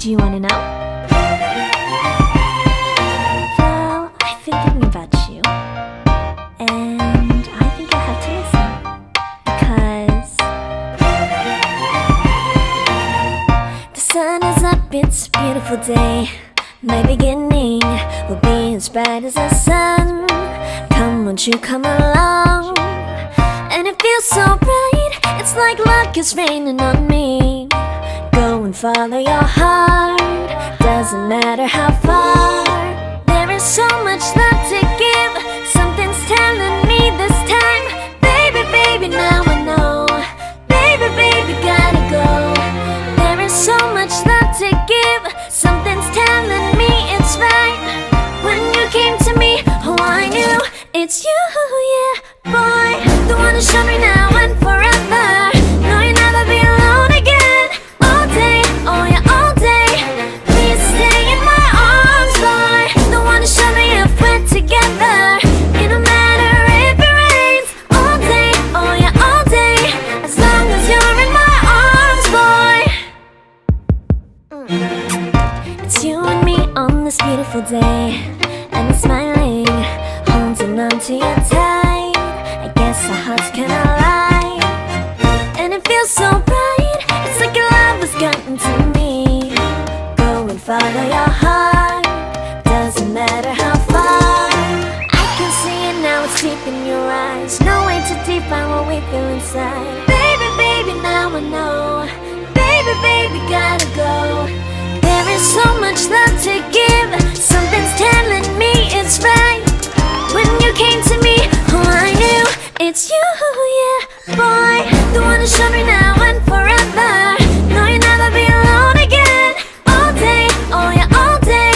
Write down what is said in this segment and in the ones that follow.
Do you wanna know? Well, I've been thinking about you, and I think I'll have to listen. Because the sun is up, it's a beautiful day. My beginning will be as bright as the sun. Come, won't you come along? And it feels so bright, it's like luck is raining on me. Go and follow your heart, doesn't matter how far. There is so much love to give, something's telling me this time. Baby, baby, now I know. Baby, baby, gotta go. There is so much love to give, something's telling me it's right. When you came to me, oh I knew it's you, yeah, boy. The one who showed me now and forever. No, you'll never be alone again. All day, oh yeah, all day. Please stay in my arms, boy. The one who showed me if we're together. It don't matter if it rains. All day, oh yeah, all day. As long as you're in my arms, boy. It's you and me on this beautiful day, and I'm smiling, holding on to you tight. I guess our hearts can align, and it feels so bright. It's like your love has gotten to me. Go and follow your heart, doesn't matter how far. I can see it now, it's deep in your eyes. No way to define what we feel inside. Baby, baby, now I know. Baby, baby, gotta go. There is so much love to give, something's telling me it's right. When you came to me, oh I knew it's you, yeah, boy. The one who showed me now and forever. No, you'll never be alone again. All day, oh yeah, all day.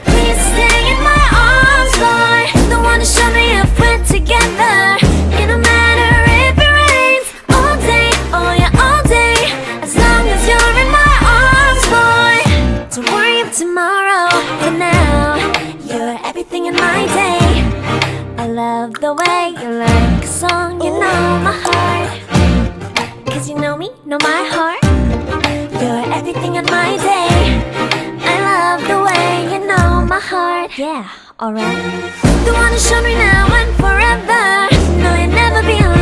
Please stay in my arms, boy. The one who showed me if we're together. It don't matter if it rains. All day, oh yeah, all day. As long as you're in my arms, boy. Don't worry of tomorrow, for now you're everything in my day. I love the way you like a song, you know my heart. Cause you know me, know my heart. You're everything in my day. I love the way you know my heart. Yeah, alright. The one who showed me now and forever. No, you'll never be alone.